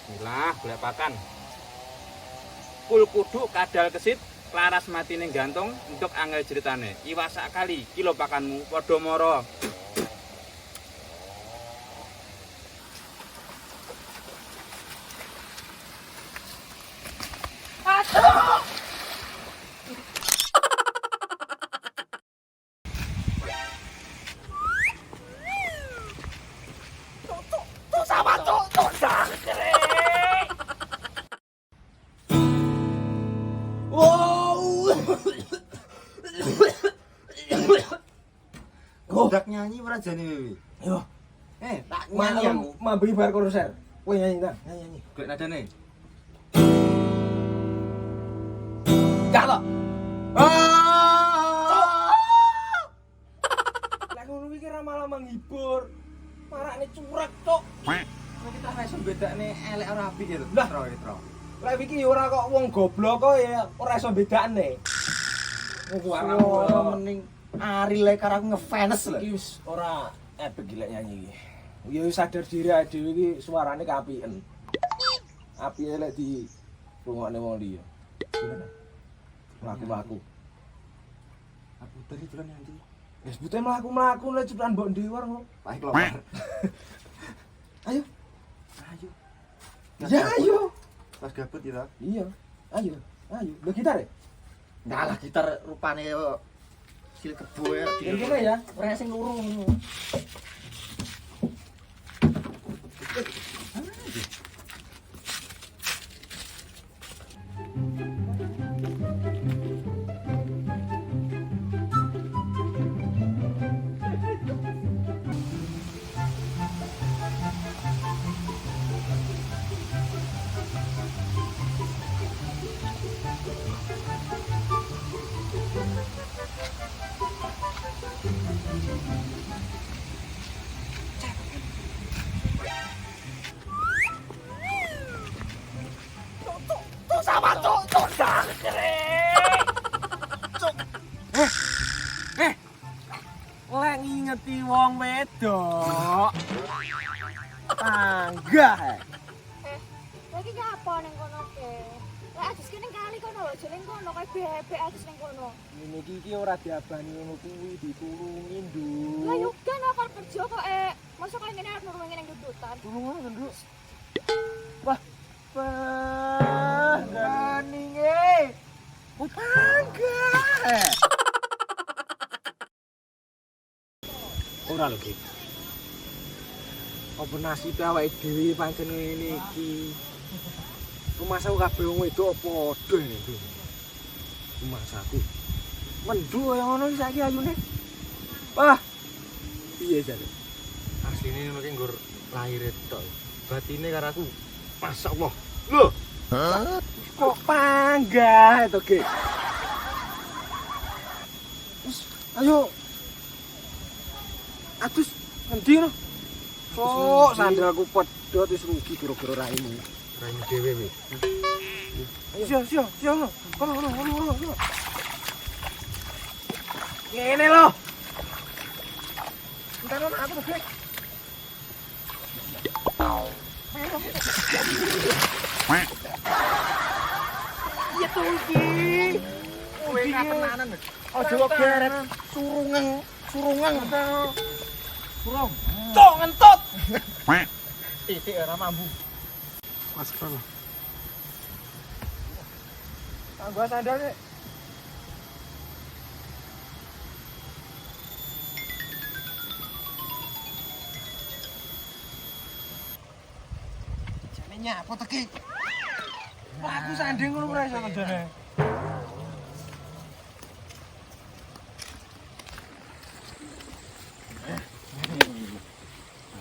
Bismillah, golek pakan. Kul kudu kadal kesit, laras mati ning gantung untuk angel ceritane. Iwak sak kali, kilo pakanmu padha mara. Godak nyanyi ora jane wewe. Yo, Tak nyanyi malam aku. mambi bar konser. Kowe nyanyi ta? Nyanyi. Golek nadane. Gak to. Lah ngono iki ra malah menghibur. Marakne curak tok. Kok kita ora iso bedakne elek ora apik gitu. Lah. Tro. Lah iki ya ora kok wong goblok kok ya ora iso bedakne. Suara mending Ari le karo aku ngefans lho. Iki wis ora epic gila nyanyi iki. Ya wis sadar diri dhewe iki suarane kapiken. Apike lek di rungokne wong liya. Mlaku-mlaku. Aku tadi tulan nyanyi. Wis bute mlaku-mlaku lek cepetan mbok ndi war ngono. Baik keluar. Ayo. Ayo. Ya ayo. Pas gabut ya. Iya. Ayo. Ayo. Lho gitar ya? Enggak lah gitar rupane cilik kebo ya. Kene ya, ora sing luru ngono. Lek ngingeti wong wedok. Panggah. Lagi apa ning kono ke? Lek ajus kene kali kono lho, jeneng kono kowe bebek ajus ning kono. Ngene iki ora diabani ngono kuwi ditulungi, Lah yo Nduk. kan apa kerja kok masuk kaya ngene arep nurungi ning dudutan. Tulungan, Nduk. Wah. Ganinge. Oh, panggah. Ora lho, Ki. Apa nasib awake dhewe pancen ngene iki. Rumasaku kabeh wong wedok padha ngene iki. Rumasaku. Mendu kaya ngono iki saiki ayune. Wah. Piye jare? Asline ngono ki nggur lahir tok. Batine karo aku. Masyaallah. Lho. Kok panggah to, Ki? Wis, ayo. Adus endi ngono? Sok sandalku pedhot wis rugi gara-gara raimu. Raine dhewe we. Ayo, sio. Kono. Ngene lho. Entar aku bebek. Iya tuh iki. Kowe katenanan. Aja kok geret surungan. Surung. Tok ngentut. Titik ora mambu. Masker. Gua sandal nih. Jane nyapa to ki? Wah, aku sanding ngono ora iso jane.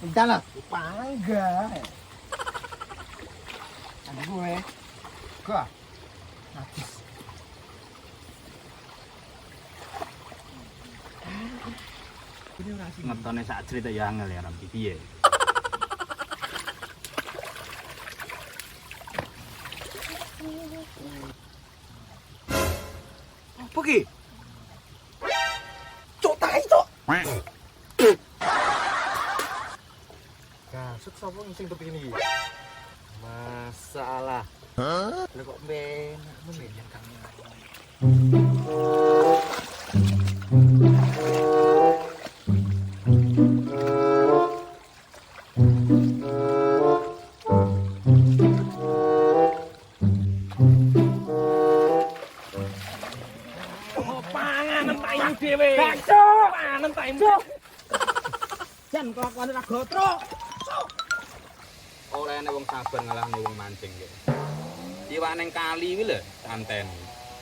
Entar lah. Panggah. Ada gue. Gua. Ngetone sak cerita ya angel ya Ram piye. Apa ki? Cok tai cok. Gasut sapa sing tepi iki? Mas masalah. Lah kok benak men kang. Panganan taimu dhewe. Panganan taimu. Jan kelakuane ra gotro. Oleh nek wong sabar ngalahne wong mancing kok. Iwak ning kali kuwi lho santen.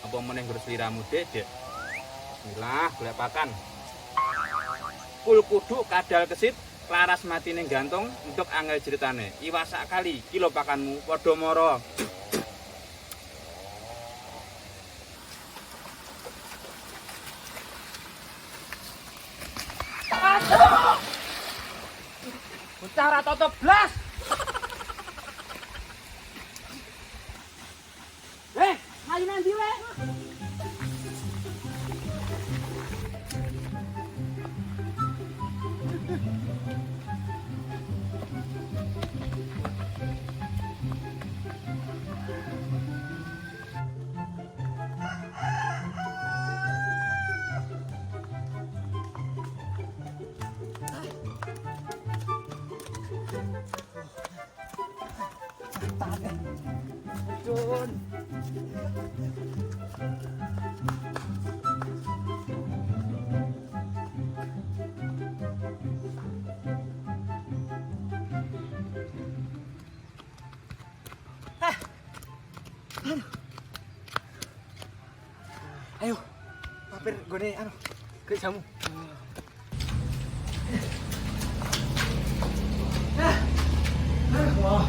Apa meneh ngurus liramu dedek. Bismillah, golek pakan. Kul kudu kadal kesit, laras mati ning gantung untuk angel ceritane. Iwak sak kali kilo pakanmu padha mara. Bocah ra toto blas. Ayo nanti we. Jun. Ayo, mampir gone anu, ke jamu. Wah.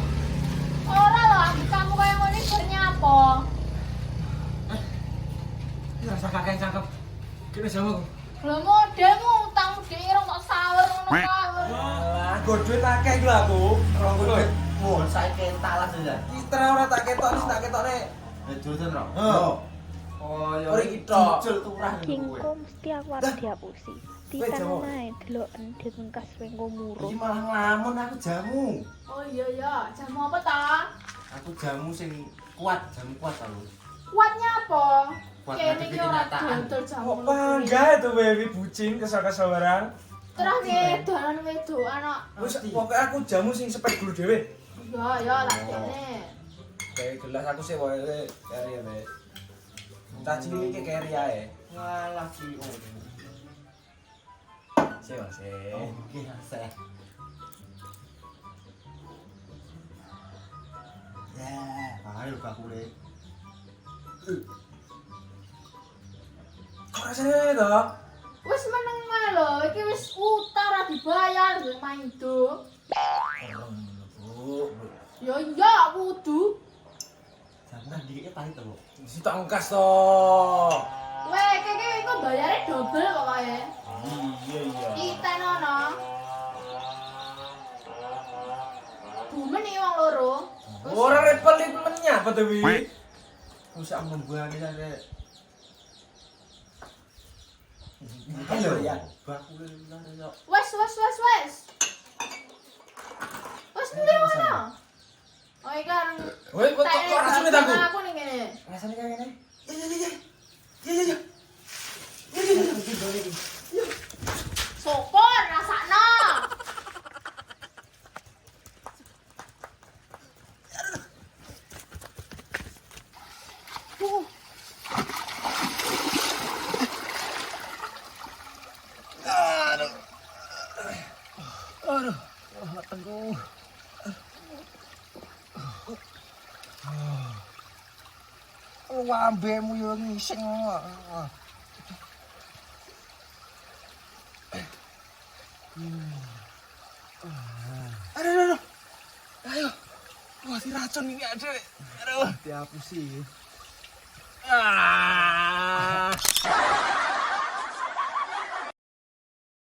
Ora lho, ambek kamu kaya ngene bernya apa? Rasa kakek cakep. Kene jamu. Lho modelmu utang dhek rong tak sawer ngono kae. Lah, go duit akeh iku aku. Rong duit. Wah, saiki talas ya. Kita ora tak ketok wis tak ketokne. Jurusan ro. Oh, ya Ora iki jujul turah Kingko mesti aku arep diapusi. Titan ae deloken dibengkas wengko murung. Iki malah nglamun aku jamu. Oh iya ya, jamu apa ta? Aku jamu sing kuat, jamu kuat aku. Kuatnya apa? Kuat Kene ngadepi iki ora kenyataan. dodol jamu. Kok bangga itu baby bucin kesal-kesal barang. Terus ke dolan wedokan kok. Wis pokoke aku jamu sing spek dulu dhewe. Ya ya lah kene. Kayak gelas aku sih wae kari ya, Mek. Tak cilik iki kari ae. Ngalah cilik. Sih, Mas. Oke, saya. Ya, ayo Kak Kule. Kok rasane to? Wis meneng wae lho, iki wis utang ora dibayar lho main do. Bu. Ya iya kudu. Jangan dikit pahit to, Bu. Mesti tak ngkas to. Weh, keke kok bayare double kok kae. Iya. Kita nono. Bumen iki wong loro. Ora repel mennya apa to wi? Usah membuangnya sampai. Ayo ya. Bakule nang yo. Wes. Wes ndi ngono? Oh iki kan. Woi, kok rasane ta aku? Aku ning kene. Rasane kayak ngene. Iya. Sopor rasakno. Aduh, matengku. Lambemu yo ngising. Aduh. Ayo. Wah, si racun ini ada. Aduh, dihapusi. Ah.